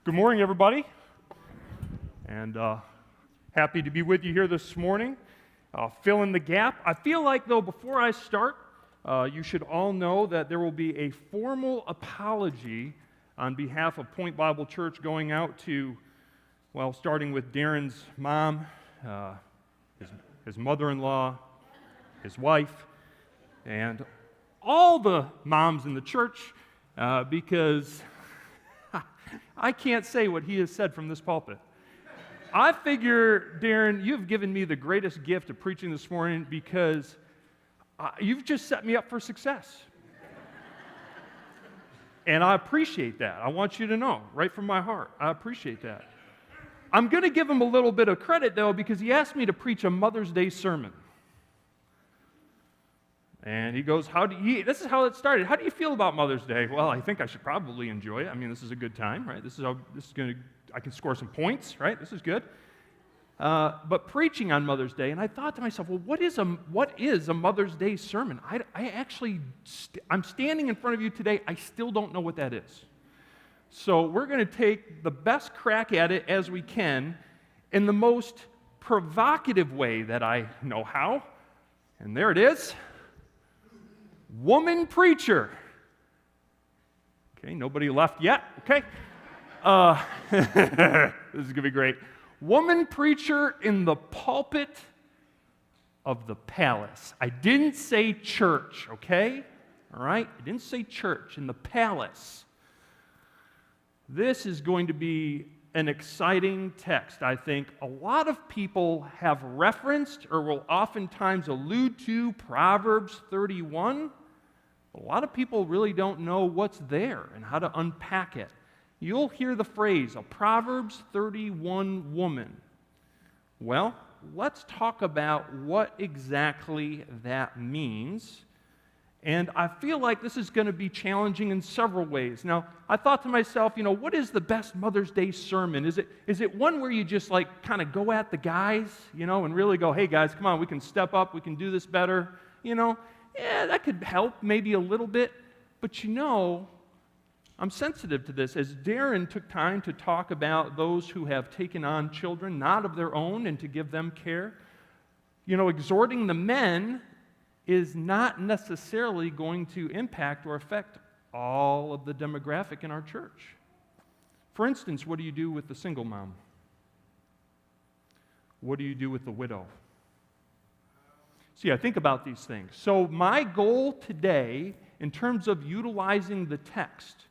Good morning, everybody, and happy to be with you here this morning. Fill in the gap. I feel like, though, before I start, you should all know that there will be a formal apology on behalf of Point Bible Church going out to, well, starting with Darren's mom, his mother-in-law, his wife, and all the moms in the church, because I can't say what he has said from this pulpit. I figure, Darren, you've given me the greatest gift of preaching this morning because you've just set me up for success. And I appreciate that. I want you to know, right from my heart, I appreciate that. I'm going to give him a little bit of credit, though, because he asked me to preach a Mother's Day sermon. And he goes, this is how it started. How do you feel about Mother's Day? Well, I think I should probably enjoy it. I mean, this is a good time, right? I can score some points, right? This is good. But preaching on Mother's Day, and I thought to myself, well, what is a Mother's Day sermon? I'm standing in front of you today. I still don't know what that is. So we're going to take the best crack at it as we can in the most provocative way that I know how. And there it is. Woman preacher. Okay, nobody left yet. Okay. This is going to be great. Woman preacher in the pulpit of the palace. I didn't say church, okay? All right? I didn't say church, in the palace. This is going to be an exciting text, I think. A lot of people have referenced or will oftentimes allude to Proverbs 31. A lot of people really don't know what's there and how to unpack it. You'll hear the phrase, a Proverbs 31 woman. Well, let's talk about what exactly that means. And I feel like this is going to be challenging in several ways. Now, I thought to myself, what is the best Mother's Day sermon? Is it one where you just kind of go at the guys, and really go, hey guys, come on, we can step up, we can do this better, Yeah, that could help maybe a little bit, but I'm sensitive to this. As Darren took time to talk about those who have taken on children not of their own and to give them care, exhorting the men is not necessarily going to impact or affect all of the demographic in our church. For instance, what do you do with the single mom? What do you do with the widow? See, I think about these things. So my goal today, in terms of utilizing the text,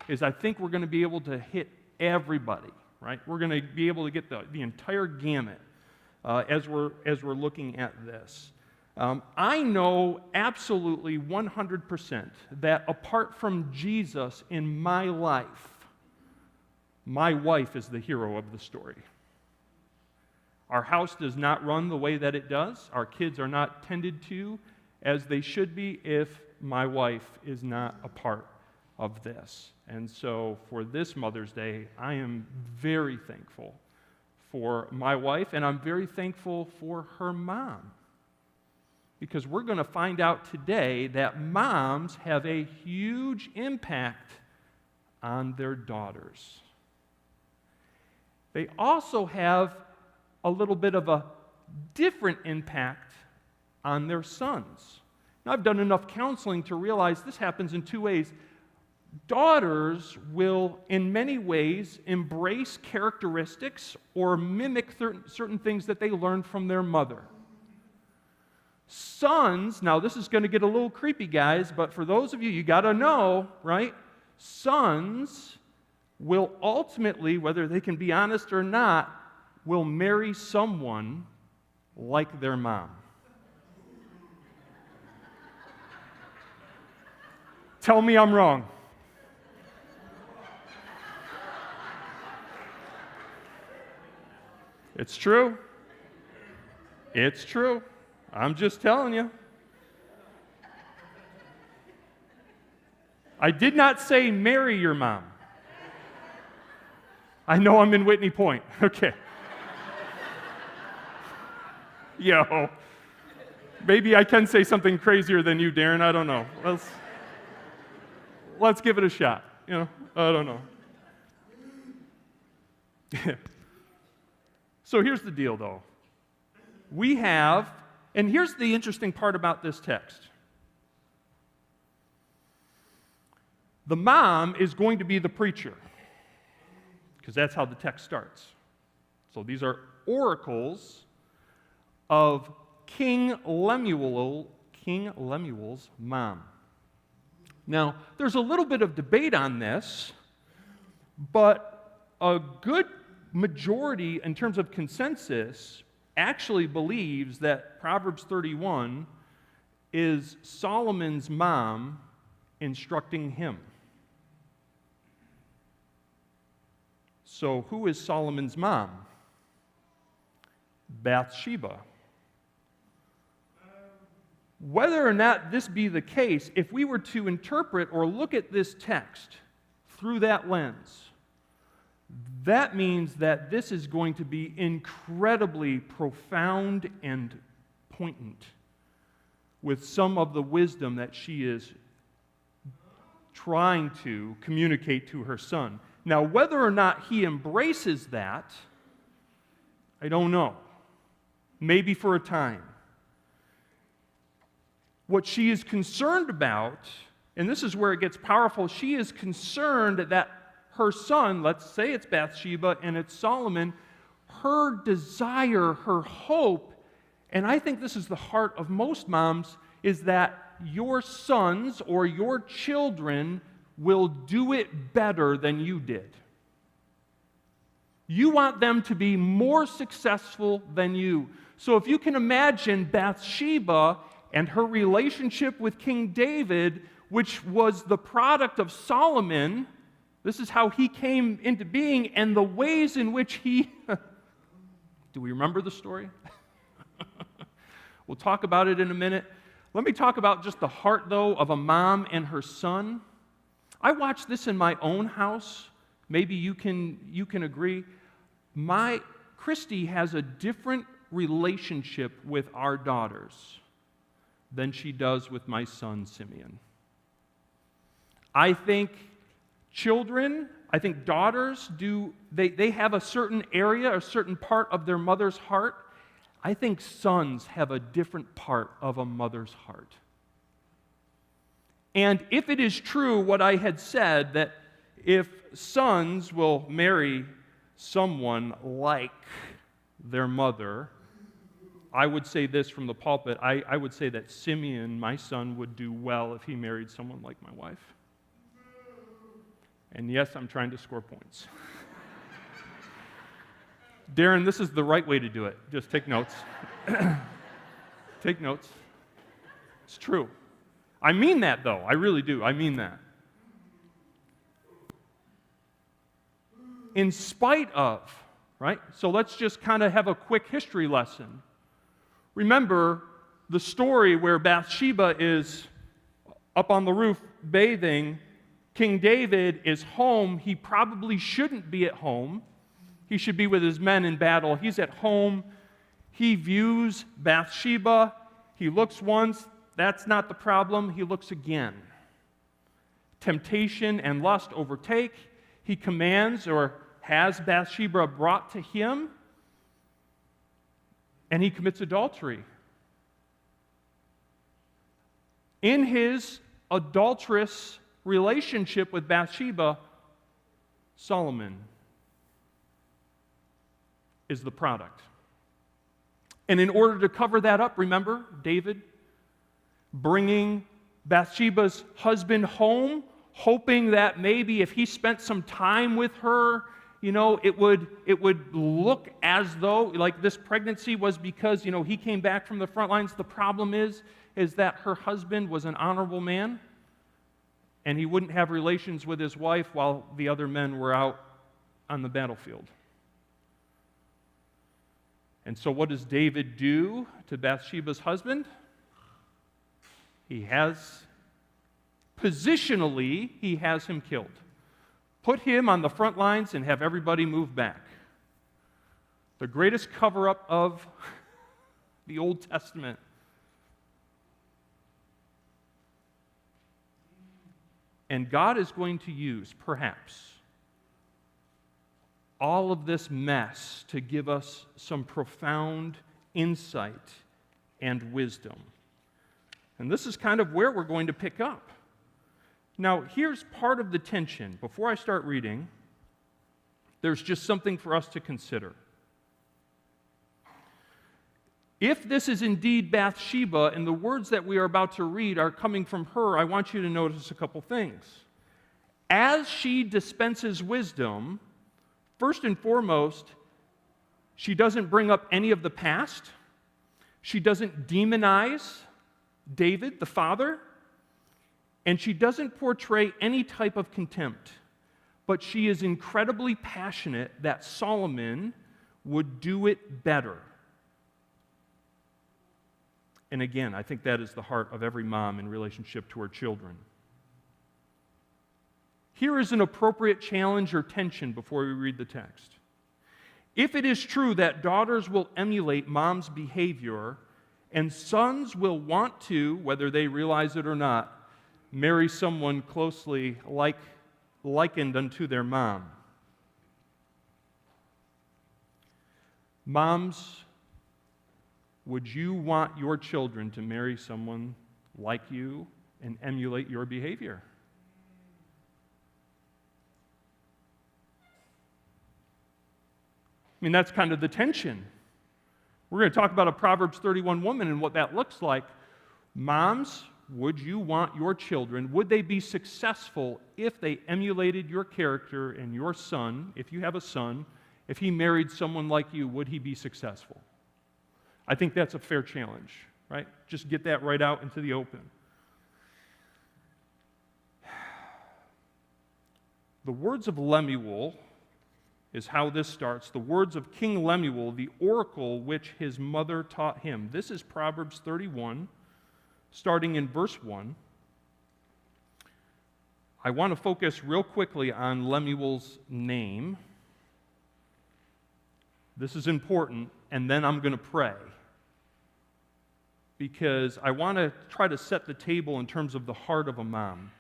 is I think we're going to be able to hit everybody, right? We're going to be able to get the entire gamut as we're looking at this. I know absolutely 100% that apart from Jesus in my life, my wife is the hero of the story. Our house does not run the way that it does. Our kids are not tended to as they should be if my wife is not a part of this. And so for this Mother's Day, I am very thankful for my wife, and I'm very thankful for her mom. Because we're going to find out today that moms have a huge impact on their daughters. They also have a little bit of a different impact on their sons. Now, I've done enough counseling to realize this happens in two ways. Daughters will, in many ways, embrace characteristics or mimic certain things that they learned from their mother. Sons, now this is going to get a little creepy, guys, but for those of you got to know, right? Sons will ultimately, whether they can be honest or not, will marry someone like their mom. Tell me I'm wrong. It's true. It's true. I'm just telling you. I did not say marry your mom. I know I'm in Whitney Point. Okay. Maybe I can say something crazier than you, Darren. I don't know. Let's give it a shot. I don't know. So here's the deal, though. We have, and here's the interesting part about this text. The mom is going to be the preacher, because that's how the text starts. So these are oracles of King Lemuel's mom. Now, there's a little bit of debate on this, but a good majority, in terms of consensus, actually believes that Proverbs 31 is Solomon's mom instructing him. So, who is Solomon's mom? Bathsheba. Whether or not this be the case, if we were to interpret or look at this text through that lens, that means that this is going to be incredibly profound and poignant with some of the wisdom that she is trying to communicate to her son. Now, whether or not he embraces that, I don't know. Maybe for a time. What she is concerned about, and this is where it gets powerful, she is concerned that her son, let's say it's Bathsheba and it's Solomon, her desire, her hope, and I think this is the heart of most moms, is that your sons or your children will do it better than you did. You want them to be more successful than you. So if you can imagine Bathsheba and her relationship with King David, which was the product of Solomon, this is how he came into being, and the ways in which he... Do we remember the story? We'll talk about it in a minute. Let me talk about just the heart, though, of a mom and her son. I watched this in my own house. Maybe you can agree. Christy has a different relationship with our daughters than she does with my son, Simeon. I think daughters they have a certain area, a certain part of their mother's heart. I think sons have a different part of a mother's heart. And if it is true what I had said, that if sons will marry someone like their mother, I would say this from the pulpit. I would say that Simeon, my son, would do well if he married someone like my wife. And yes, I'm trying to score points. Darren, this is the right way to do it. Just take notes. Take notes. It's true. I mean that, though. I really do. I mean that. In spite of, right? So let's just kind of have a quick history lesson. Remember the story where Bathsheba is up on the roof bathing. King David is home. He probably shouldn't be at home. He should be with his men in battle. He's at home. He views Bathsheba. He looks once. That's not the problem. He looks again. Temptation and lust overtake. He commands or has Bathsheba brought to him, and he commits adultery. In his adulterous relationship with Bathsheba, Solomon is the product. And in order to cover that up, remember David bringing Bathsheba's husband home, hoping that maybe if he spent some time with her, it would look as though like this pregnancy was because, he came back from the front lines. The problem is that her husband was an honorable man, and he wouldn't have relations with his wife while the other men were out on the battlefield. And so what does David do to Bathsheba's husband? Positionally, he has him killed. Put him on the front lines and have everybody move back. The greatest cover-up of the Old Testament. And God is going to use, perhaps, all of this mess to give us some profound insight and wisdom. And this is kind of where we're going to pick up. Now, here's part of the tension. Before I start reading, there's just something for us to consider. If this is indeed Bathsheba and the words that we are about to read are coming from her, I want you to notice a couple things. As she dispenses wisdom, first and foremost, she doesn't bring up any of the past. She doesn't demonize David, the father, and she doesn't portray any type of contempt. But she is incredibly passionate that Solomon would do it better. And again, I think that is the heart of every mom in relationship to her children. Here is an appropriate challenge or tension before we read the text. If it is true that daughters will emulate mom's behavior and sons will want to, whether they realize it or not, marry someone closely likened unto their mom. Moms, would you want your children to marry someone like you and emulate your behavior? I mean, that's kind of the tension. We're going to talk about a Proverbs 31 woman and what that looks like. Moms, would you want your children, would they be successful if they emulated your character and your son, if you have a son, if he married someone like you, would he be successful? I think that's a fair challenge, right? Just get that right out into the open. The words of Lemuel is how this starts. The words of King Lemuel, the oracle which his mother taught him. This is Proverbs 31, starting in verse 1. I want to focus real quickly on Lemuel's name. This is important, and then I'm going to pray. Because I want to try to set the table in terms of the heart of a mom.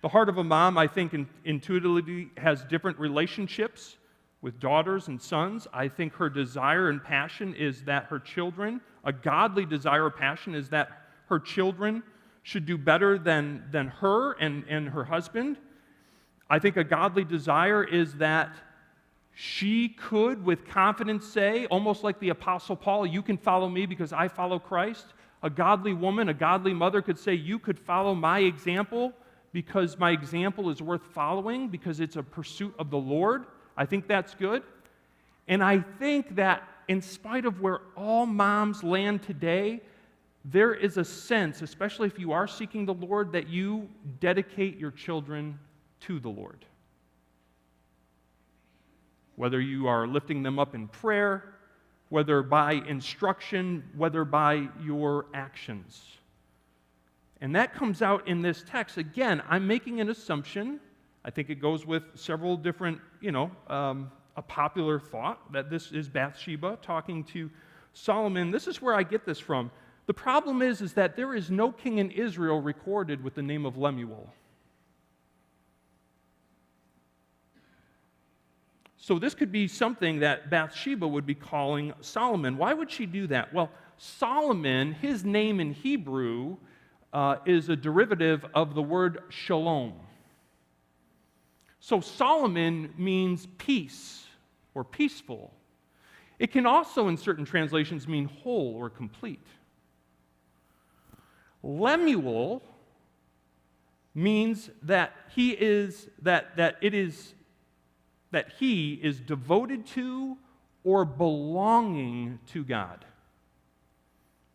The heart of a mom, I think, intuitively has different relationships with daughters and sons. I think her desire and passion is that her children, a godly desire or passion is that her children should do better than her and her husband. I think a godly desire is that she could, with confidence, say, almost like the Apostle Paul, you can follow me because I follow Christ. A godly woman, a godly mother could say, you could follow my example because my example is worth following because it's a pursuit of the Lord. I think that's good. And I think that in spite of where all moms land today, there is a sense, especially if you are seeking the Lord, that you dedicate your children to the Lord. Whether you are lifting them up in prayer, whether by instruction, whether by your actions. And that comes out in this text. Again, I'm making an assumption. I think it goes with several different, a popular thought that this is Bathsheba talking to Solomon. This is where I get this from. The problem is that there is no king in Israel recorded with the name of Lemuel. So this could be something that Bathsheba would be calling Solomon. Why would she do that? Well, Solomon, his name in Hebrew, is a derivative of the word shalom. So Solomon means peace or peaceful. It can also, in certain translations, mean whole or complete. Lemuel means that he is devoted to or belonging to God.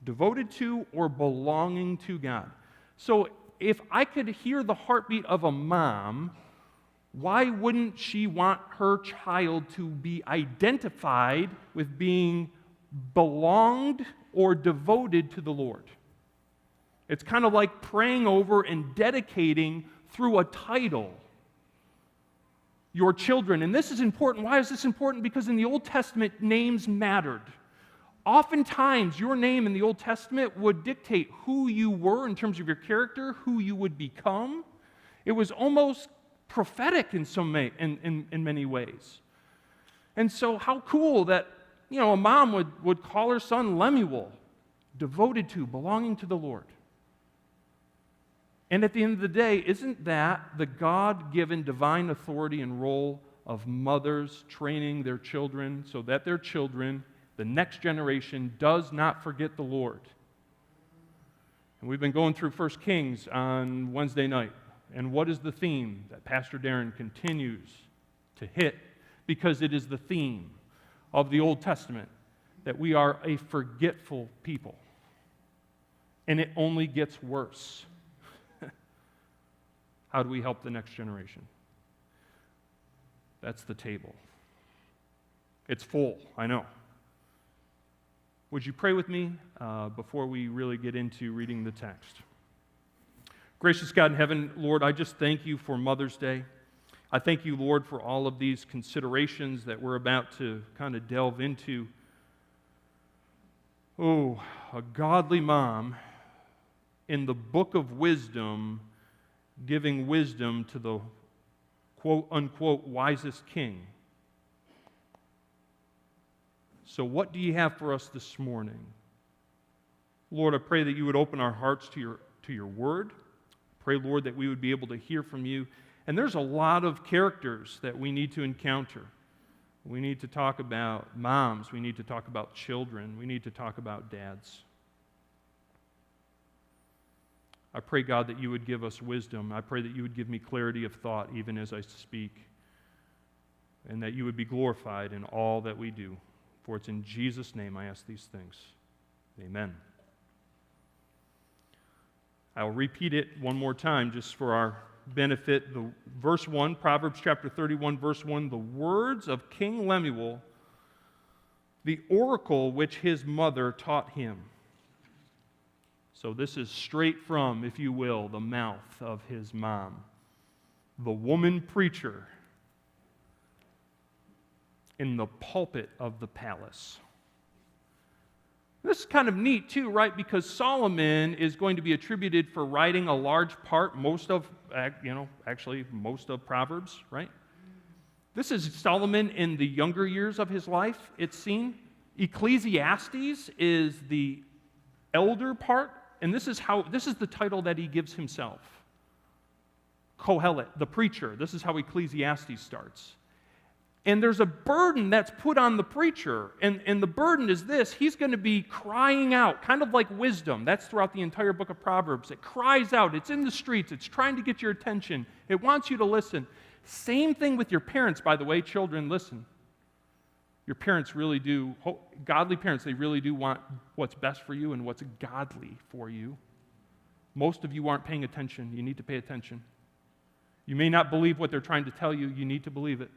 Devoted to or belonging to God. So if I could hear the heartbeat of a mom, why wouldn't she want her child to be identified with being belonged or devoted to the Lord? It's kind of like praying over and dedicating through a title your children. And this is important. Why is this important? Because in the Old Testament, names mattered. Oftentimes, your name in the Old Testament would dictate who you were in terms of your character, who you would become. It was almost prophetic in many ways. And so how cool that, a mom would call her son Lemuel, devoted to, belonging to the Lord. And at the end of the day, isn't that the God-given divine authority and role of mothers training their children so that their children, the next generation, does not forget the Lord? And we've been going through 1 Kings on Wednesday night. And what is the theme that Pastor Darren continues to hit? Because it is the theme of the Old Testament, that we are a forgetful people. And it only gets worse. How do we help the next generation? That's the table. It's full, I know. Would you pray with me before we really get into reading the text? Gracious God in heaven, Lord, I just thank you for Mother's Day. I thank you, Lord, for all of these considerations that we're about to kind of delve into. Oh, a godly mom in the book of wisdom, giving wisdom to the quote-unquote wisest king. So what do you have for us this morning? Lord, I pray that you would open our hearts to your word. Pray, Lord, that we would be able to hear from you. And there's a lot of characters that we need to encounter. We need to talk about moms. We need to talk about children. We need to talk about dads. I pray, God, that you would give us wisdom. I pray that you would give me clarity of thought even as I speak, and that you would be glorified in all that we do. For it's in Jesus' name I ask these things. Amen. I'll repeat it one more time just for our benefit. Verse 1, Proverbs chapter 31, verse 1, the words of King Lemuel, the oracle which his mother taught him. So this is straight from, if you will, the mouth of his mom, the woman preacher in the pulpit of the palace. This is kind of neat too, right? Because Solomon is going to be attributed for writing a large part, most of Proverbs, right? This is Solomon in the younger years of his life, it's seen. Ecclesiastes is the elder part. And this is the title that he gives himself. Kohelet, the preacher. This is how Ecclesiastes starts. And there's a burden that's put on the preacher. And the burden is this. He's going to be crying out, kind of like wisdom. That's throughout the entire book of Proverbs. It cries out. It's in the streets. It's trying to get your attention. It wants you to listen. Same thing with your parents, by the way. Children, listen. Your parents really do, godly parents, they really do want what's best for you and what's godly for you. Most of you aren't paying attention. You need to pay attention. You may not believe what they're trying to tell you. You need to believe it.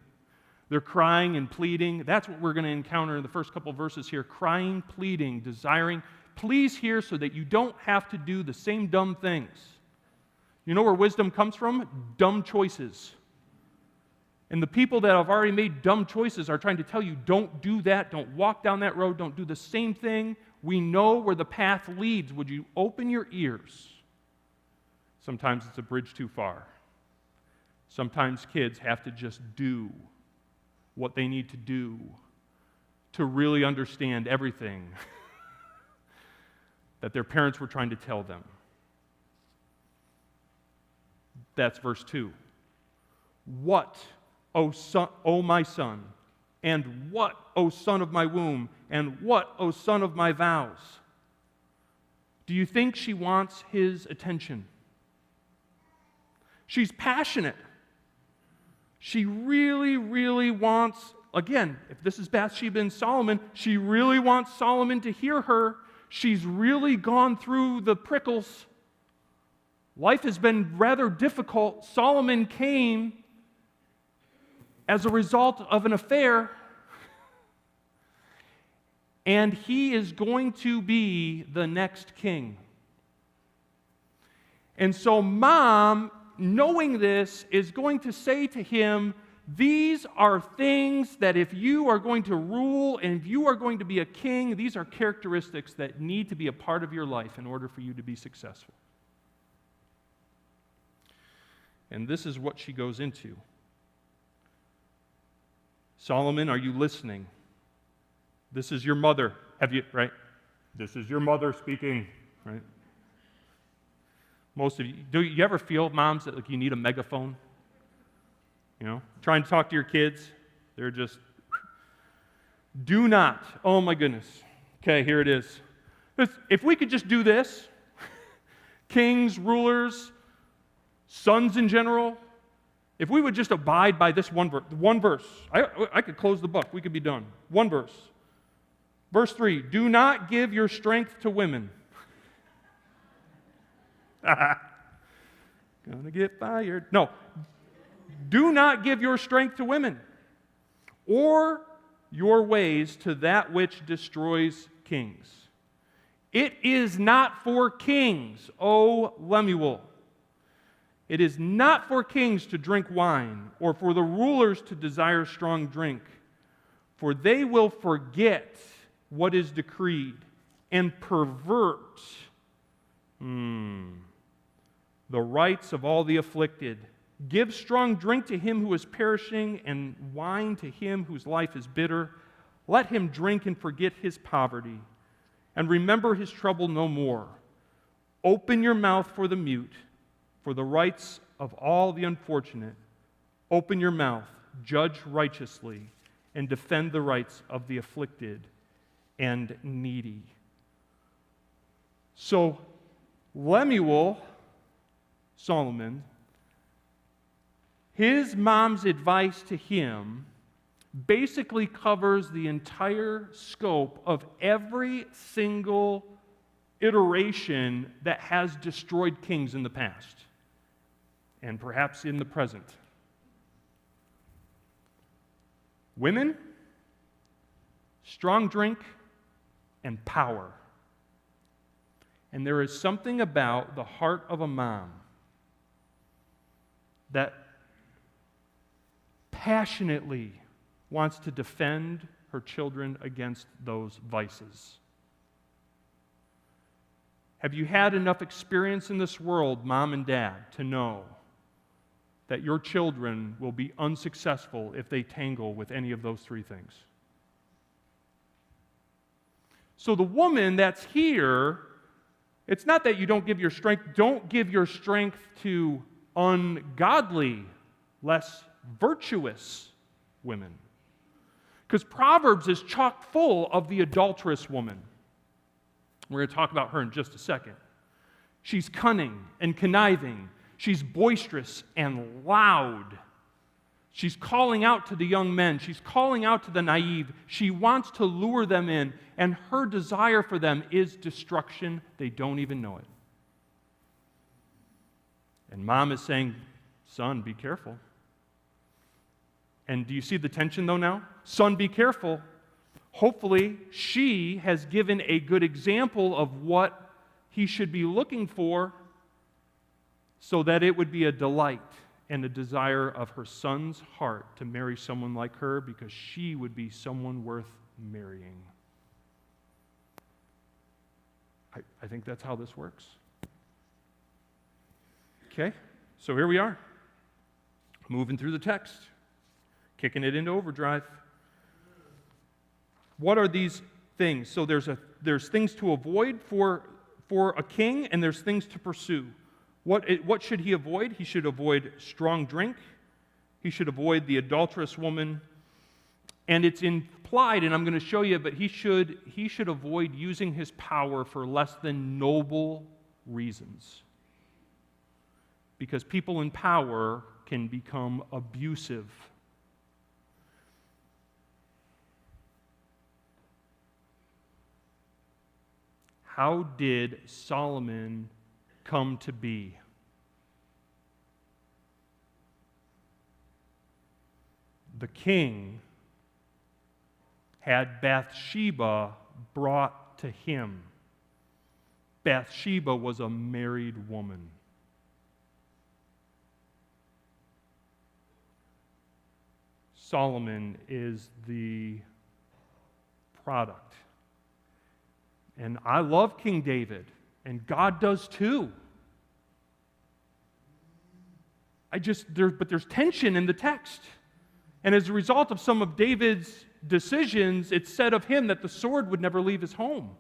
They're crying and pleading. That's what we're going to encounter in the first couple of verses here. Crying, pleading, desiring. Please hear so that you don't have to do the same dumb things. You know where wisdom comes from? Dumb choices. And the people that have already made dumb choices are trying to tell you, don't do that, don't walk down that road, don't do the same thing. We know where the path leads. Would you open your ears? Sometimes it's a bridge too far. Sometimes kids have to just do what they need to do to really understand everything that their parents were trying to tell them. That's verse 2. What, O son, O my son, and what, O son of my womb, and what, O son of my vows? Do you think she wants his attention? She's passionate. She really, really wants, again, if this is Bathsheba and Solomon, she really wants Solomon to hear her. She's really gone through the prickles. Life has been rather difficult. Solomon came as a result of an affair, and he is going to be the next king. And so mom, knowing this, is going to say to him, these are things that if you are going to rule and if you are going to be a king, these are characteristics that need to be a part of your life in order for you to be successful. And this is what she goes into. Solomon, are you listening? This is your mother. Have you, right? This is your mother speaking, right? Most of you, do you ever feel, moms, that like you need a megaphone? You know, trying to talk to your kids, they're just, do not, oh my goodness. Okay, here it is. If we could just do this, kings, rulers, sons in general, if we would just abide by this one verse, I could close the book, we could be done. One verse. Verse 3, do not give your strength to women. Gonna get fired. No, do not give your strength to women, or your ways to that which destroys kings. It is not for kings, O Lemuel. It is not for kings to drink wine, or for the rulers to desire strong drink, for they will forget what is decreed and pervert the rights of all the afflicted. Give strong drink to him who is perishing, and wine to him whose life is bitter. Let him drink and forget his poverty, and remember his trouble no more. Open your mouth for the mute, for the rights of all the unfortunate. Open your mouth, judge righteously, and defend the rights of the afflicted and needy. So, Lemuel, Solomon, his mom's advice to him basically covers the entire scope of every single iteration that has destroyed kings in the past, and perhaps in the present. Women, strong drink, and power. And there is something about the heart of a mom that passionately wants to defend her children against those vices. Have you had enough experience in this world, mom and dad, to know that your children will be unsuccessful if they tangle with any of those three things? So the woman that's here, it's not that you don't give your strength to ungodly, less virtuous women. Because Proverbs is chock full of the adulterous woman. We're going to talk about her in just a second. She's cunning and conniving. She's boisterous and loud. She's calling out to the young men. She's calling out to the naive. She wants to lure them in, and her desire for them is destruction. They don't even know it. And mom is saying, son, be careful. And do you see the tension, though, now? Son, be careful. Hopefully, she has given a good example of what he should be looking for so that it would be a delight and a desire of her son's heart to marry someone like her, because she would be someone worth marrying. I think that's how this works. Okay, so here we are, moving through the text, kicking it into overdrive. What are these things? So there's things to avoid for a king, and there's things to pursue. What should he avoid? He should avoid strong drink. He should avoid the adulterous woman. And it's implied, and I'm going to show you, but he should avoid using his power for less than noble reasons. Because people in power can become abusive. How did Solomon come to be? The king had Bathsheba brought to him. Bathsheba was a married woman. Solomon is the product. And I love King David, and God does too. But there's tension in the text. And as a result of some of David's decisions, it's said of him that the sword would never leave his home.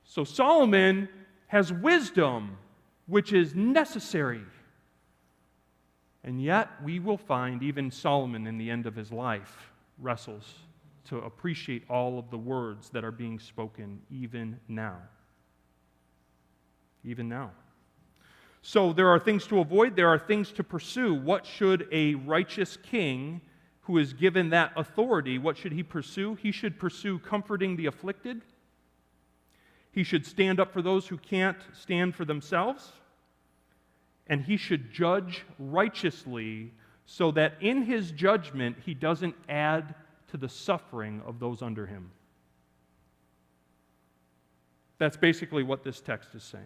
So Solomon has wisdom, which is necessary. And yet, we will find even Solomon in the end of his life wrestles to appreciate all of the words that are being spoken even now. Even now. So there are things to avoid, there are things to pursue. What should a righteous king who is given that authority, what should he pursue? He should pursue comforting the afflicted. He should stand up for those who can't stand for themselves. And he should judge righteously so that in his judgment he doesn't add to the suffering of those under him. That's basically what this text is saying.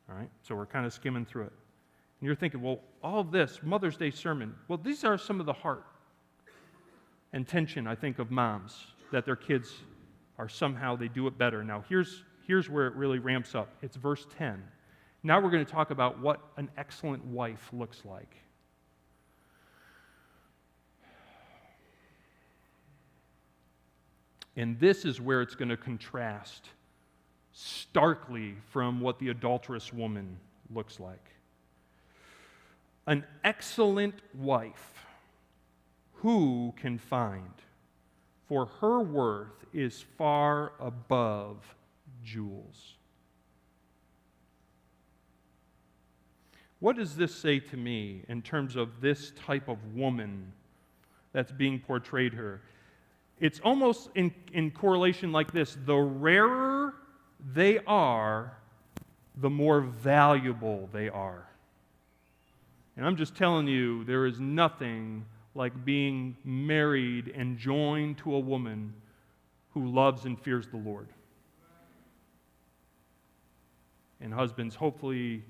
All right? So we're kind of skimming through it. And you're thinking, well, all of this, Mother's Day sermon, well, these are some of the heart and tension, I think, of moms, that their kids are somehow, they do it better. Now, here's where it really ramps up. It's verse 10. Now we're going to talk about what an excellent wife looks like. And this is where it's going to contrast starkly from what the adulterous woman looks like. An excellent wife, who can find? For her worth is far above jewels. What does this say to me in terms of this type of woman that's being portrayed here? It's almost in correlation like this. The rarer they are, the more valuable they are. And I'm just telling you, there is nothing like being married and joined to a woman who loves and fears the Lord. And husbands, hopefully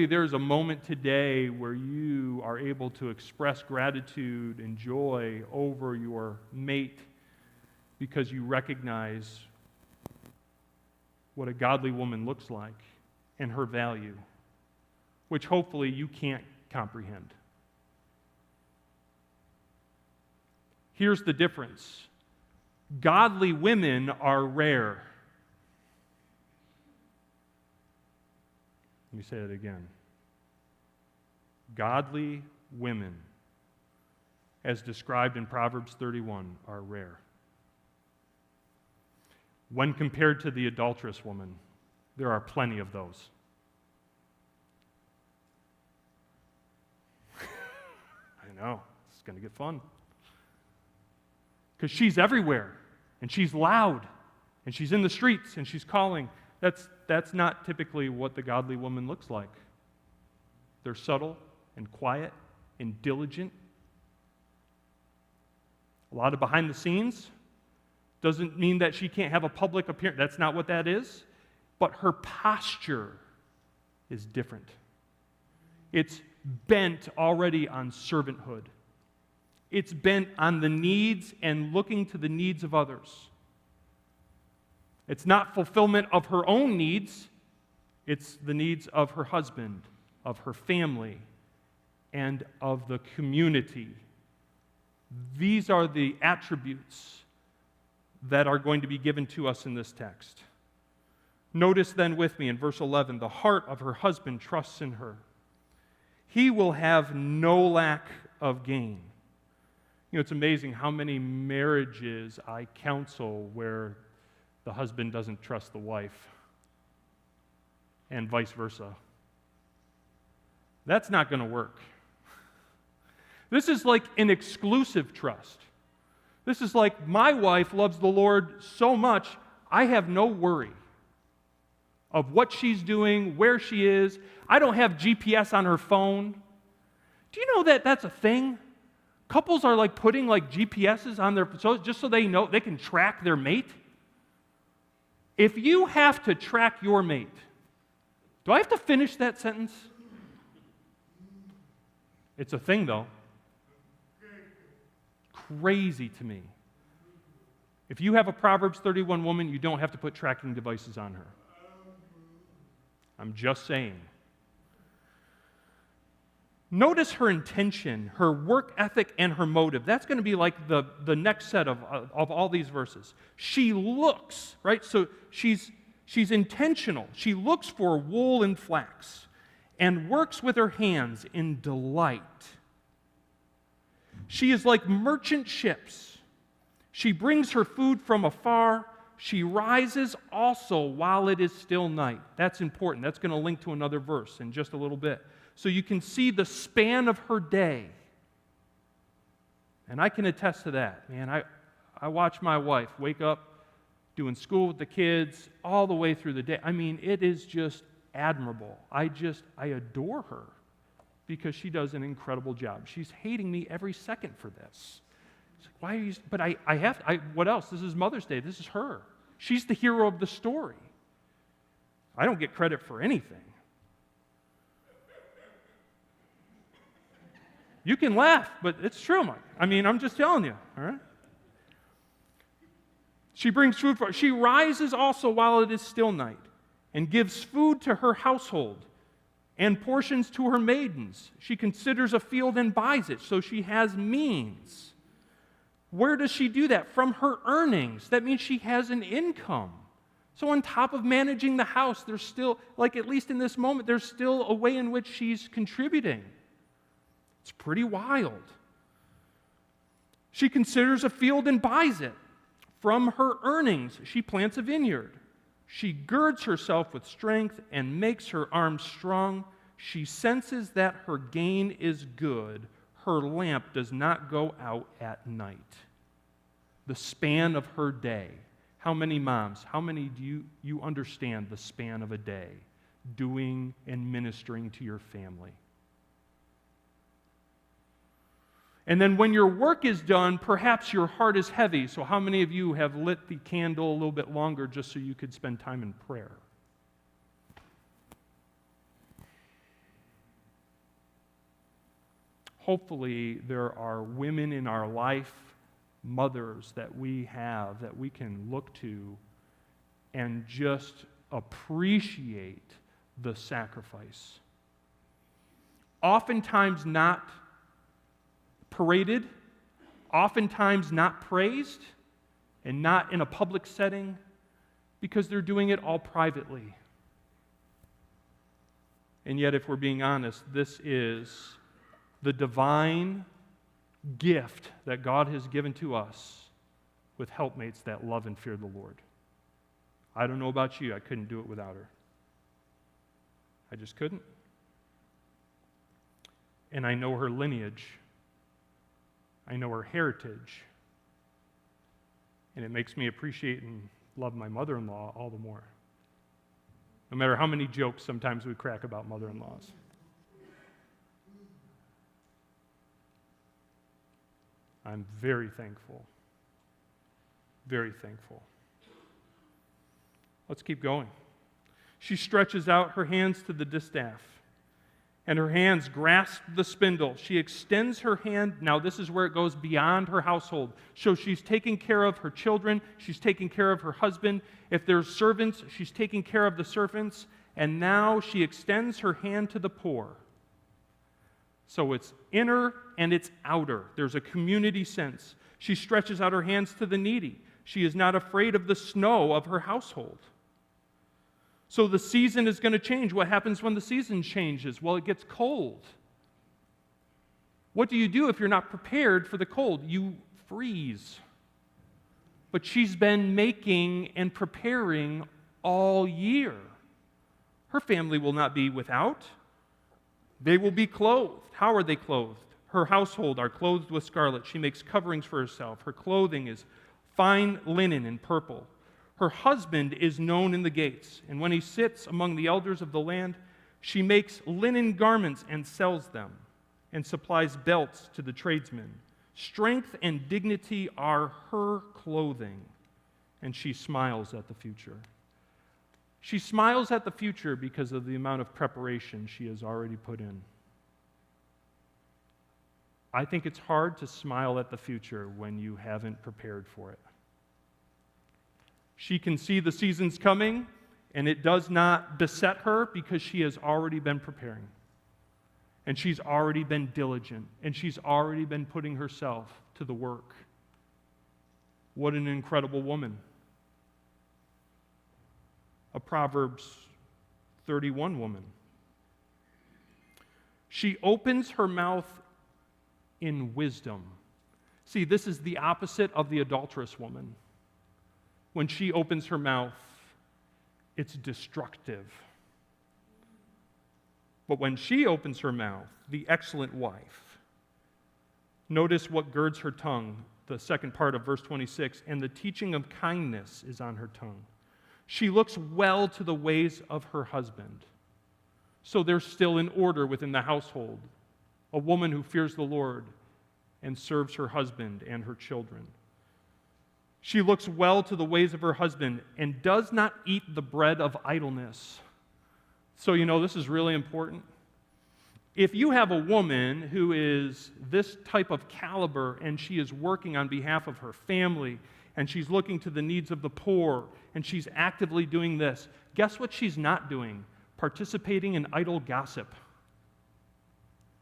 there's a moment today where you are able to express gratitude and joy over your mate because you recognize what a godly woman looks like and her value, which hopefully you can't comprehend. Here's the difference. Godly women are rare. Let me say it again. Godly women, as described in Proverbs 31, are rare. When compared to the adulterous woman, there are plenty of those. I know, it's going to get fun. Because she's everywhere, and she's loud, and she's in the streets, and she's calling. That's not typically what the godly woman looks like. They're subtle and quiet and diligent. A lot of behind the scenes. Doesn't mean that she can't have a public appearance. That's not what that is. But her posture is different. It's bent already on servanthood. It's bent on the needs and looking to the needs of others. It's not fulfillment of her own needs. It's the needs of her husband, of her family, and of the community. These are the attributes that are going to be given to us in this text. Notice then with me in verse 11, the heart of her husband trusts in her. He will have no lack of gain. You know, it's amazing how many marriages I counsel where the husband doesn't trust the wife, and vice versa. That's not going to work. This is like an exclusive trust. This is like my wife loves the Lord so much, I have no worry of what she's doing, where she is. I don't have GPS on her phone. Do you know that that's a thing? Couples are like putting like GPSs on their just so they know they can track their mate. If you have to track your mate, do I have to finish that sentence? It's a thing though. Crazy to me. If you have a Proverbs 31 woman, you don't have to put tracking devices on her. I'm just saying. Notice her intention, her work ethic, and her motive. That's going to be like the next set of all these verses. She looks, right? So she's intentional. She looks for wool and flax and works with her hands in delight. She is like merchant ships. She brings her food from afar. She rises also while it is still night. That's important. That's going to link to another verse in just a little bit. So you can see the span of her day. And I can attest to that. Man, I watch my wife wake up doing school with the kids all the way through the day. I mean, it is just admirable. I adore her because she does an incredible job. She's hating me every second for this. It's like, why are you? But what else? This is Mother's Day. This is her. She's the hero of the story. I don't get credit for anything. You can laugh, but it's true, Mike. I mean, I'm just telling you, all right? She brings food for her. She rises also while it is still night and gives food to her household and portions to her maidens. She considers a field and buys it, so she has means. Where does she do that? From her earnings. That means she has an income. So on top of managing the house, there's still, like at least in this moment, there's still a way in which she's contributing. It's pretty wild. She considers a field and buys it. From her earnings, she plants a vineyard. She girds herself with strength and makes her arms strong. She senses that her gain is good. Her lamp does not go out at night. The span of her day. How many moms, how many do you understand the span of a day doing and ministering to your family? And then when your work is done, perhaps your heart is heavy. So how many of you have lit the candle a little bit longer just so you could spend time in prayer? Hopefully there are women in our life, mothers that we have that we can look to and just appreciate the sacrifice. Oftentimes not paraded, oftentimes not praised, and not in a public setting because they're doing it all privately. And yet, if we're being honest, this is the divine gift that God has given to us with helpmates that love and fear the Lord. I don't know about you, I couldn't do it without her. I just couldn't. And I know her lineage. I know her heritage, and it makes me appreciate and love my mother-in-law all the more. No matter how many jokes sometimes we crack about mother-in-laws. I'm very thankful. Very thankful. Let's keep going. She stretches out her hands to the distaff, and her hands grasp the spindle. She extends her hand. Now, this is where it goes beyond her household. So she's taking care of her children. She's taking care of her husband. If there's servants, she's taking care of the servants. And now she extends her hand to the poor. So it's inner and it's outer. There's a community sense. She stretches out her hands to the needy. She is not afraid of the snow of her household. So the season is going to change. What happens when the season changes? Well, it gets cold. What do you do if you're not prepared for the cold? You freeze. But she's been making and preparing all year. Her family will not be without. They will be clothed. How are they clothed? Her household are clothed with scarlet. She makes coverings for herself. Her clothing is fine linen and purple. Her husband is known in the gates, and when he sits among the elders of the land, she makes linen garments and sells them, and supplies belts to the tradesmen. Strength and dignity are her clothing, and she smiles at the future. She smiles at the future because of the amount of preparation she has already put in. I think it's hard to smile at the future when you haven't prepared for it. She can see the seasons coming, and it does not beset her because she has already been preparing. And she's already been diligent, and she's already been putting herself to the work. What an incredible woman. A Proverbs 31 woman. She opens her mouth in wisdom. See, this is the opposite of the adulterous woman. When she opens her mouth, it's destructive. But when she opens her mouth, the excellent wife, notice what girds her tongue, the second part of verse 26, and the teaching of kindness is on her tongue. She looks well to the ways of her husband. So there's still an order within the household. A woman who fears the Lord and serves her husband and her children. She looks well to the ways of her husband and does not eat the bread of idleness. So this is really important. If you have a woman who is this type of caliber and she is working on behalf of her family and she's looking to the needs of the poor and she's actively doing this, guess what she's not doing? Participating in idle gossip.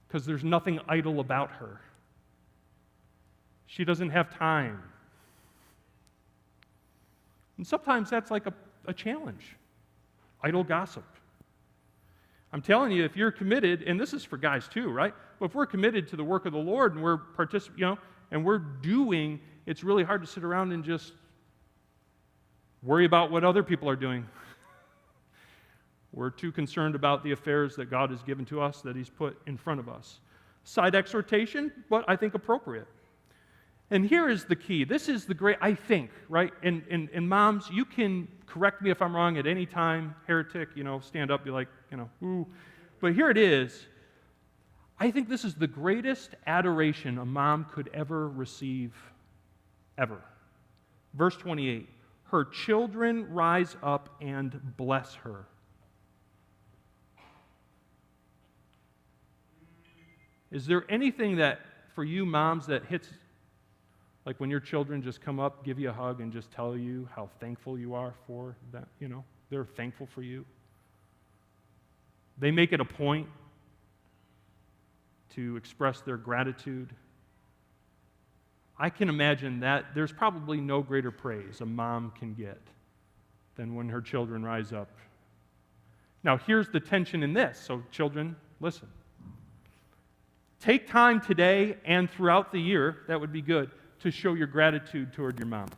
Because there's nothing idle about her. She doesn't have time. And sometimes that's like a challenge. Idle gossip. I'm telling you, if you're committed, and this is for guys too, right? But if we're committed to the work of the Lord and we're and we're doing, it's really hard to sit around and just worry about what other people are doing. We're too concerned about the affairs that God has given to us, that He's put in front of us. Side exhortation, but I think appropriate. And here is the key. This is the great, I think, right? And moms, you can correct me if I'm wrong at any time. Heretic, stand up, be like, ooh. But here it is. I think this is the greatest adoration a mom could ever receive, ever. Verse 28, her children rise up and bless her. Is there anything that, for you moms, that hits, like when your children just come up, give you a hug, and just tell you how thankful you are for that, they're thankful for you? They make it a point to express their gratitude. I can imagine that there's probably no greater praise a mom can get than when her children rise up. Now, here's the tension in this. So, children, listen. Take time today and throughout the year, that would be good, to show your gratitude toward your mom.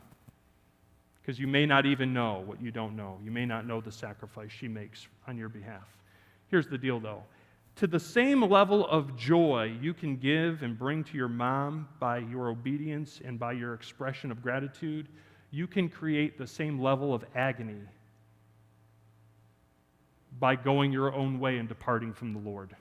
Because you may not even know what you don't know. You may not know the sacrifice she makes on your behalf. Here's the deal, though. To the same level of joy you can give and bring to your mom by your obedience and by your expression of gratitude, you can create the same level of agony by going your own way and departing from the Lord.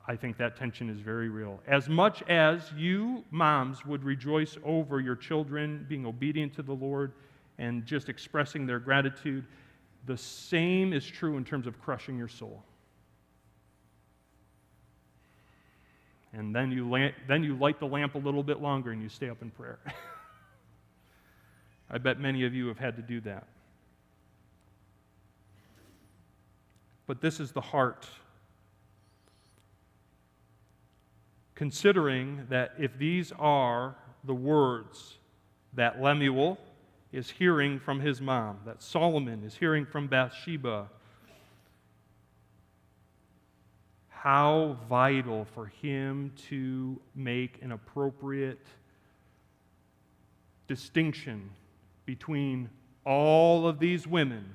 I think that tension is very real. As much as you, moms, would rejoice over your children being obedient to the Lord and just expressing their gratitude, the same is true in terms of crushing your soul. And then you light the lamp a little bit longer and you stay up in prayer. I bet many of you have had to do that. But this is the heart. Considering that if these are the words that Lemuel is hearing from his mom, that Solomon is hearing from Bathsheba, how vital for him to make an appropriate distinction between all of these women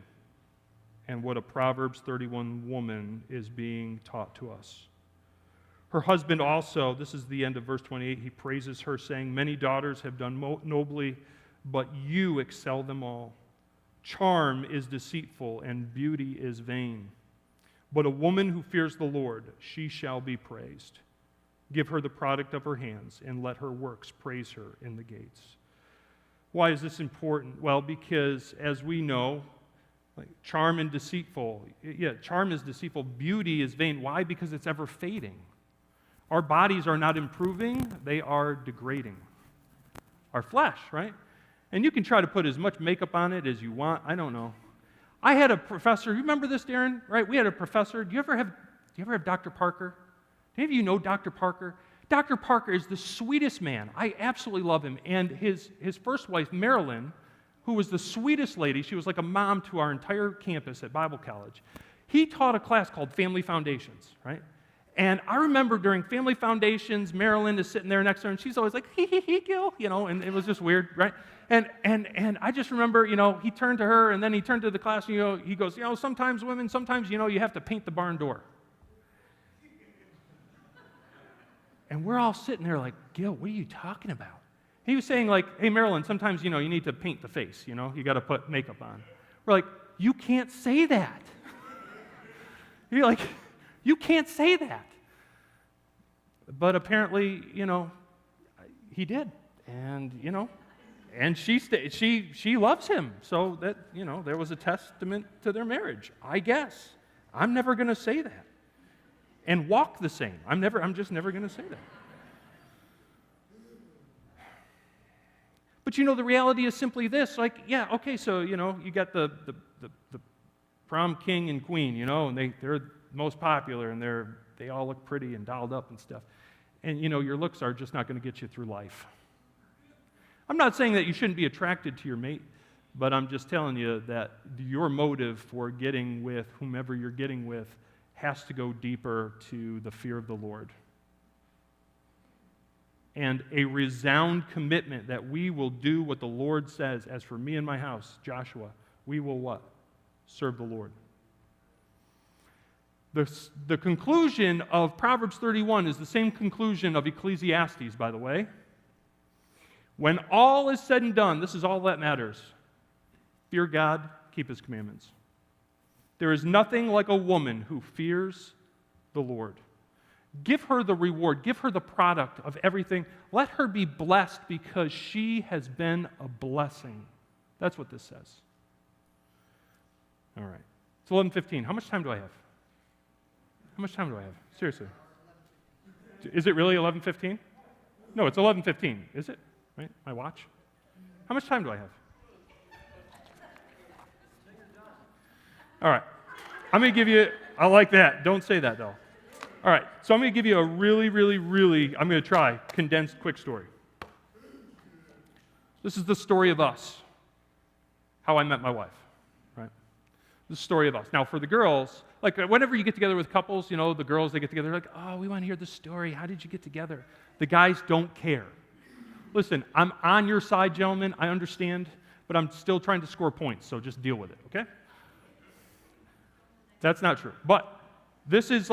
and what a Proverbs 31 woman is being taught to us. Her husband also, this is the end of verse 28, he praises her, saying, "Many daughters have done nobly, but you excel them all. Charm is deceitful, and beauty is vain. But a woman who fears the Lord, she shall be praised. Give her the product of her hands, and let her works praise her in the gates." Why is this important? Well, because as we know, charm is deceitful. Beauty is vain. Why? Because it's ever fading. Our bodies are not improving, they are degrading. Our flesh, right? And you can try to put as much makeup on it as you want. I don't know. I had a professor, you remember this, Darren? Right? We had a professor. Do you ever have Dr. Parker? Do any of you know Dr. Parker? Dr. Parker is the sweetest man. I absolutely love him. And his first wife, Marilyn, who was the sweetest lady, she was like a mom to our entire campus at Bible College. He taught a class called Family Foundations, right? And I remember during Family Foundations, Marilyn is sitting there next to her, and she's always like, hee, Gil, and it was just weird, right? And I just remember, he turned to her, and then he turned to the class, and, he goes, sometimes women, you have to paint the barn door. And we're all sitting there like, Gil, what are you talking about? He was saying like, hey, Marilyn, sometimes, you need to paint the face, you got to put makeup on. We're like, you can't say that. You're like, you can't say that. But apparently, he did. And, and she loves him. So that, there was a testament to their marriage, I guess. I'm never going to say that. And walk the same. I'm just never going to say that. But the reality is simply this, like, yeah, okay, so, you got the prom king and queen, and they're most popular, and they all look pretty and dolled up and stuff. And, your looks are just not going to get you through life. I'm not saying that you shouldn't be attracted to your mate, but I'm just telling you that your motive for getting with whomever you're getting with has to go deeper to the fear of the Lord. And a resound commitment that we will do what the Lord says. As for me and my house, Joshua, we will what? Serve the Lord. The conclusion of Proverbs 31 is the same conclusion of Ecclesiastes, by the way. When all is said and done, this is all that matters. Fear God, keep His commandments. There is nothing like a woman who fears the Lord. Give her the reward. Give her the product of everything. Let her be blessed because she has been a blessing. That's what this says. All right. It's 11:15. How much time do I have? How much time do I have? Seriously. Is it really 11:15? No, it's 11:15. Is it? Right? My watch? How much time do I have? All right. I'm going to give you, I like that. Don't say that, though. All right. So I'm going to give you a really, I'm going to try, condensed, quick story. This is the story of us, how I met my wife, right? The story of us. Now, for the girls, like whenever you get together with couples, the girls, they get together, they're like, oh, we want to hear the story. How did you get together? The guys don't care. Listen, I'm on your side, gentlemen. I understand, but I'm still trying to score points, so just deal with it, okay? That's not true. But this is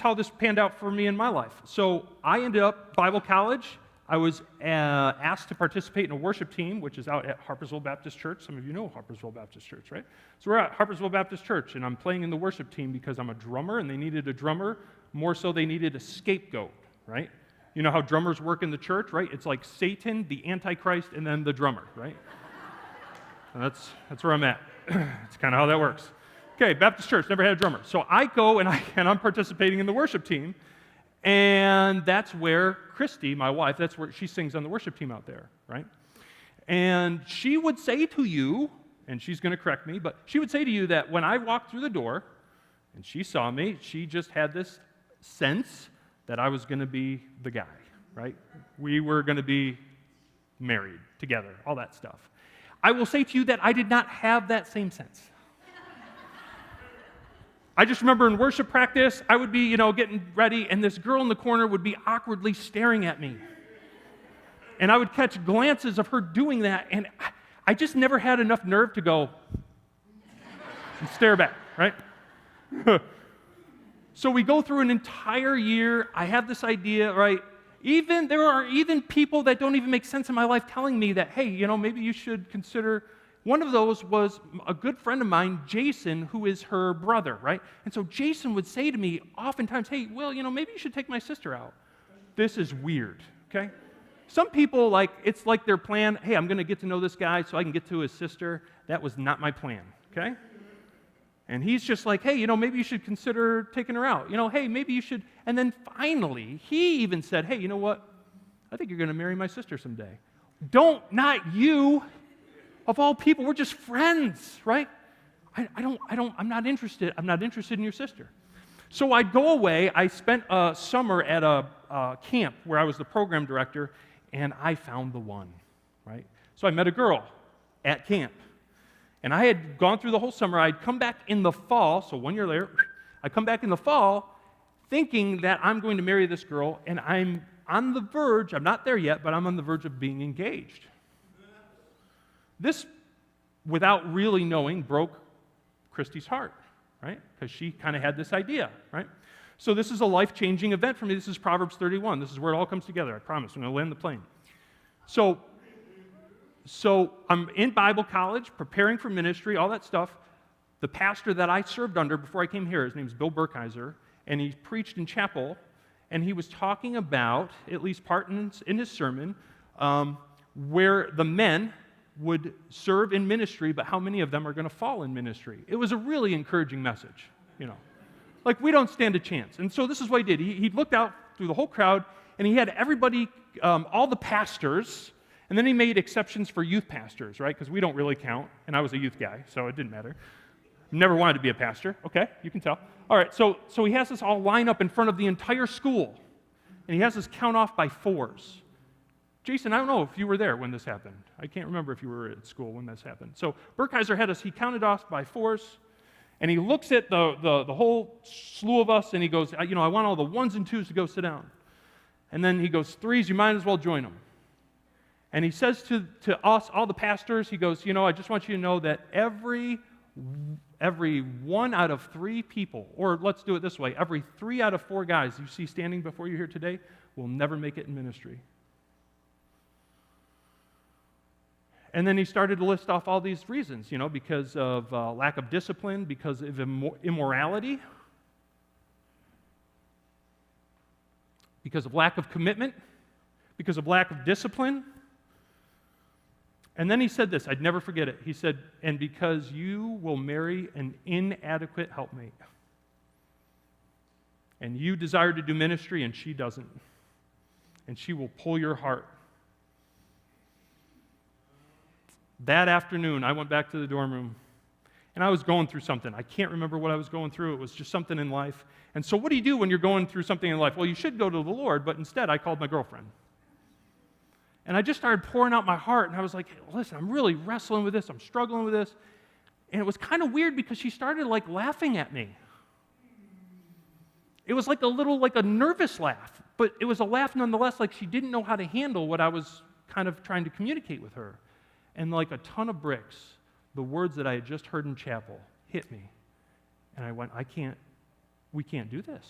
how this panned out for me in my life. So I ended up Bible college. I was asked to participate in a worship team, which is out at Harpersville Baptist Church. Some of you know Harpersville Baptist Church, right? So we're at Harpersville Baptist Church, and I'm playing in the worship team because I'm a drummer, and they needed a drummer. More so, they needed a scapegoat, right? You know how drummers work in the church, right? It's like Satan, the Antichrist, and then the drummer, right? And that's where I'm at. That's kind of how that works. Okay, Baptist Church, never had a drummer. So I go, and I'm participating in the worship team, and that's where Christy, my wife, that's where she sings on the worship team out there, right? And she would say to you, and she's going to correct me, but she would say to you that when I walked through the door, and she saw me, she just had this sense that I was going to be the guy, right? We were going to be married together, all that stuff. I will say to you that I did not have that same sense. I just remember in worship practice, I would be, getting ready, and this girl in the corner would be awkwardly staring at me. And I would catch glances of her doing that, and I just never had enough nerve to go and stare back, right? So we go through an entire year. I have this idea, right? There are even people that don't even make sense in my life telling me that, hey, maybe you should consider. One of those was a good friend of mine, Jason, who is her brother, right? And so Jason would say to me oftentimes, hey, Will, maybe you should take my sister out. This is weird, okay? Some people, it's like their plan, hey, I'm going to get to know this guy so I can get to his sister. That was not my plan, okay? And he's just like, hey, maybe you should consider taking her out. Hey, maybe you should. And then finally, he even said, hey, you know what? I think you're going to marry my sister someday. Not you. Of all people, we're just friends, right? I'm not interested. I'm not interested in your sister. So I'd go away. I spent a summer at a camp where I was the program director, and I found the one, right? So I met a girl at camp. And I had gone through the whole summer. I'd come back in the fall, so 1 year later, I come back in the fall thinking that I'm going to marry this girl, and I'm on the verge, I'm not there yet, but I'm on the verge of being engaged. This, without really knowing, broke Christy's heart, right? Because she kind of had this idea, right? So this is a life-changing event for me. This is Proverbs 31. This is where it all comes together, I promise. I'm going to land the plane. So I'm in Bible college, preparing for ministry, all that stuff. The pastor that I served under before I came here, his name's Bill Burkheiser, and he preached in chapel, and he was talking about, at least part in his sermon, where the men would serve in ministry, but how many of them are going to fall in ministry. It was a really encouraging message, you know. Like, we don't stand a chance. And so this is what he did. He looked out through the whole crowd, and he had everybody, all the pastors, and then he made exceptions for youth pastors, right? Because we don't really count, and I was a youth guy, so it didn't matter. Never wanted to be a pastor. Okay, you can tell. All right, so he has us all line up in front of the entire school, and he has us count off by fours. Jason, I don't know if you were there when this happened. I can't remember if you were at school when this happened. So Burkheiser had us, he counted off by fours, and he looks at the whole slew of us, and he goes, I want all the ones and twos to go sit down. And then he goes, threes, you might as well join them. And he says to us, all the pastors, he goes, I just want you to know that every 1 out of 3 people, or let's do it this way, every 3 out of 4 guys you see standing before you here today will never make it in ministry. And then he started to list off all these reasons, because of lack of discipline, because of immorality, because of lack of commitment, because of lack of discipline. And then he said this, I'd never forget it. He said, and because you will marry an inadequate helpmate. And you desire to do ministry, and she doesn't. And she will pull your heart. That afternoon, I went back to the dorm room, and I was going through something. I can't remember what I was going through. It was just something in life. And so what do you do when you're going through something in life? Well, you should go to the Lord, but instead I called my girlfriend. And I just started pouring out my heart, and I was like, hey, listen, I'm really wrestling with this. I'm struggling with this. And it was kind of weird because she started laughing at me. It was like a nervous laugh, but it was a laugh nonetheless, like she didn't know how to handle what I was kind of trying to communicate with her. And like a ton of bricks, the words that I had just heard in chapel hit me. And I went, we can't do this.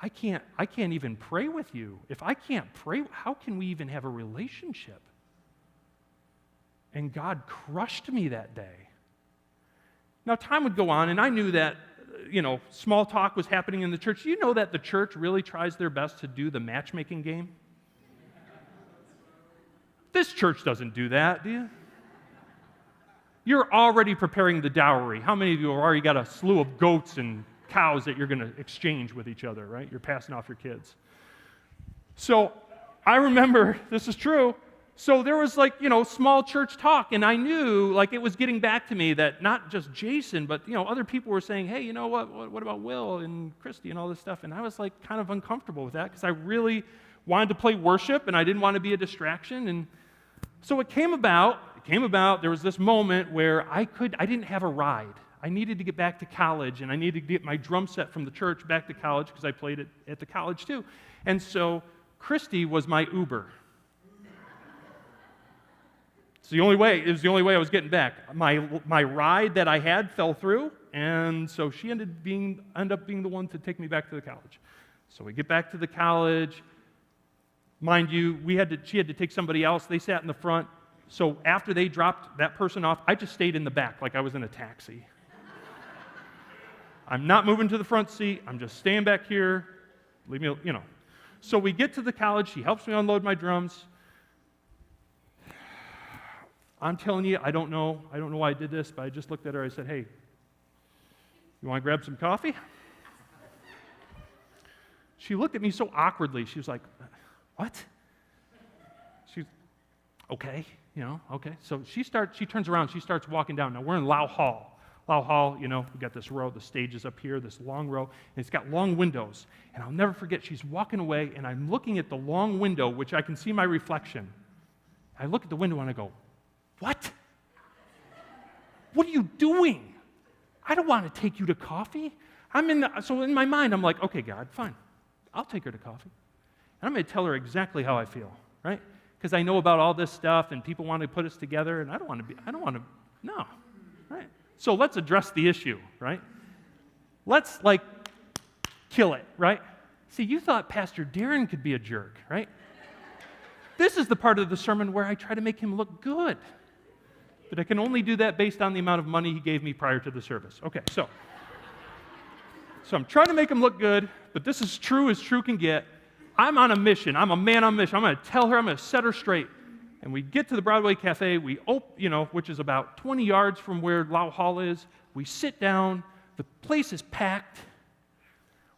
I can't even pray with you. If I can't pray, how can we even have a relationship? And God crushed me that day. Now, time would go on, and I knew that, small talk was happening in the church. You know that the church really tries their best to do the matchmaking game? This church doesn't do that, do you? You're already preparing the dowry. How many of you have already got a slew of goats and cows that you're going to exchange with each other, right? You're passing off your kids. So I remember, this is true, so there was small church talk, and I knew it was getting back to me that not just Jason, but other people were saying, hey, what about Will and Christy and all this stuff? And I was kind of uncomfortable with that because I really wanted to play worship, and I didn't want to be a distraction. And so it came about, there was this moment where I didn't have a ride. I needed to get back to college, and I needed to get my drum set from the church back to college because I played it at the college too. And so Christy was my Uber. It was the only way I was getting back. My ride that I had fell through, and so she ended up being the one to take me back to the college. So we get back to the college. Mind you, she had to take somebody else. They sat in the front. So after they dropped that person off, I just stayed in the back like I was in a taxi. I'm not moving to the front seat. I'm just staying back here. Leave me, So we get to the college. She helps me unload my drums. I'm telling you, I don't know why I did this, but I just looked at her. I said, hey, you want to grab some coffee? She looked at me so awkwardly. She was like, what? She's, okay. Okay. So she turns around, she starts walking down. Now, we're in Lau Hall. Lau Hall, we got this row, the stage is up here, this long row, and it's got long windows. And I'll never forget, she's walking away, and I'm looking at the long window, which I can see my reflection. I look at the window, and I go, what? What are you doing? I don't want to take you to coffee. So in my mind, I'm like, okay, God, fine. I'll take her to coffee. And I'm going to tell her exactly how I feel, right? Because I know about all this stuff, and people want to put us together, and I don't want to, no, right? So let's address the issue, right? Let's, kill it, right? See, you thought Pastor Darren could be a jerk, right? This is the part of the sermon where I try to make him look good. But I can only do that based on the amount of money he gave me prior to the service. Okay, so I'm trying to make him look good, but this is true as true can get. I'm on a mission. I'm a man on a mission. I'm going to tell her, I'm going to set her straight. And we get to the Broadway Cafe, which is about 20 yards from where Lau Hall is. We sit down. The place is packed.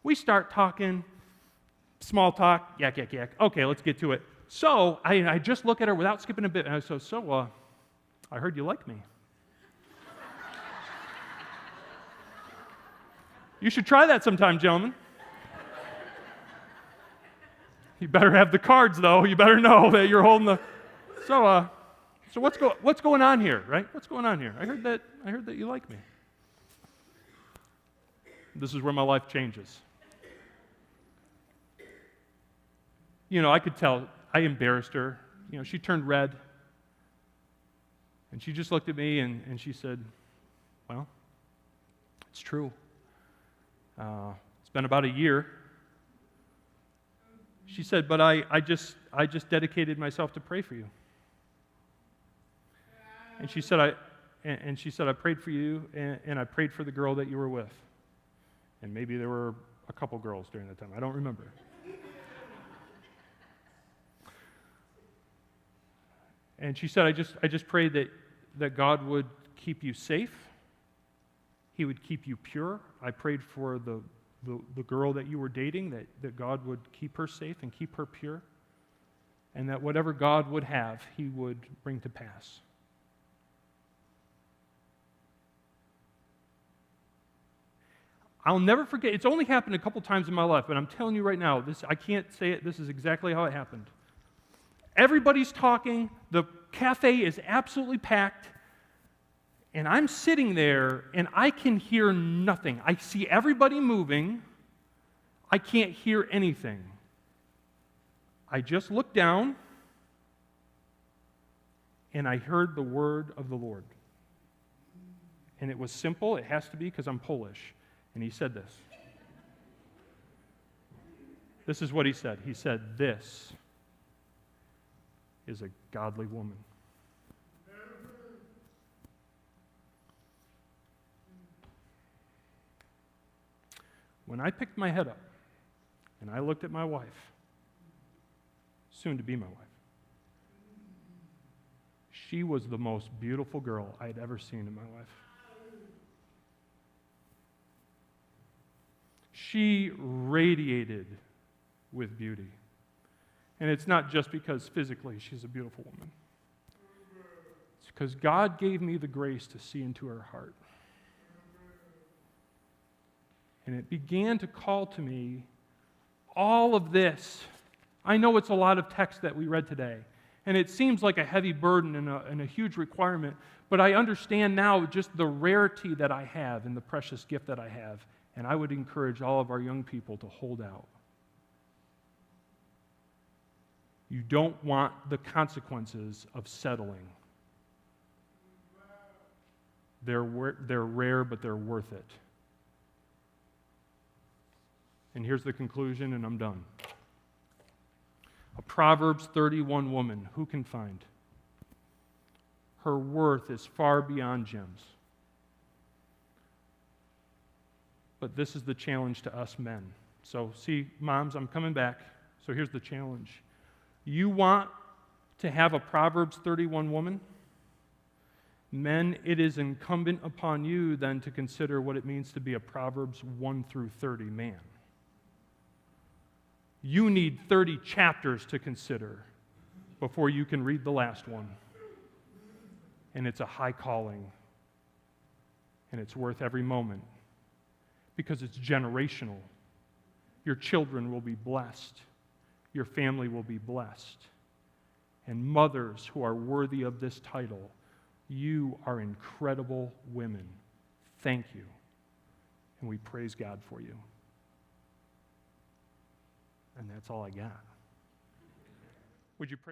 We start talking, small talk, yak, yak, yak. Okay, let's get to it. So I just look at her without skipping a bit, and I say, I heard you like me. You should try that sometime, gentlemen. You better have the cards, though. You better know that you're holding the... So what's going on here, right? What's going on here? I heard that you like me. This is where my life changes. I could tell I embarrassed her. She turned red. And she just looked at me and she said, well, it's true. It's been about a year. She said, but I just dedicated myself to pray for you. And she said, I prayed for you, and I prayed for the girl that you were with. And maybe there were a couple girls during that time. I don't remember. And she said, I just prayed that God would keep you safe. He would keep you pure. I prayed for the girl that you were dating, that God would keep her safe and keep her pure. And that whatever God would have, He would bring to pass. I'll never forget. It's only happened a couple times in my life, but I'm telling you right now, I can't say it. This is exactly how it happened. Everybody's talking. The cafe is absolutely packed. And I'm sitting there, and I can hear nothing. I see everybody moving. I can't hear anything. I just looked down, and I heard the word of the Lord. And it was simple. It has to be because I'm Polish. And He said this. This is what He said. He said, "This is a godly woman." When I picked my head up and I looked at my wife, soon to be my wife, she was the most beautiful girl I had ever seen in my life. She radiated with beauty. And it's not just because physically she's a beautiful woman. It's because God gave me the grace to see into her heart. And it began to call to me all of this. I know it's a lot of text that we read today, and it seems like a heavy burden and a huge requirement, but I understand now just the rarity that I have and the precious gift that I have, and I would encourage all of our young people to hold out. You don't want the consequences of settling. They're rare, but they're worth it. And here's the conclusion, and I'm done. A Proverbs 31 woman, who can find? Her worth is far beyond gems. But this is the challenge to us men. So, see, moms, I'm coming back. So here's the challenge. You want to have a Proverbs 31 woman? Men, it is incumbent upon you then to consider what it means to be a Proverbs 1 through 30 man. You need 30 chapters to consider before you can read the last one. and it's a high calling, and it's worth every moment because it's generational. Your children will be blessed. Your family will be blessed. And mothers who are worthy of this title, you are incredible women. Thank you. And we praise God for you. And that's all I got. Would you pray?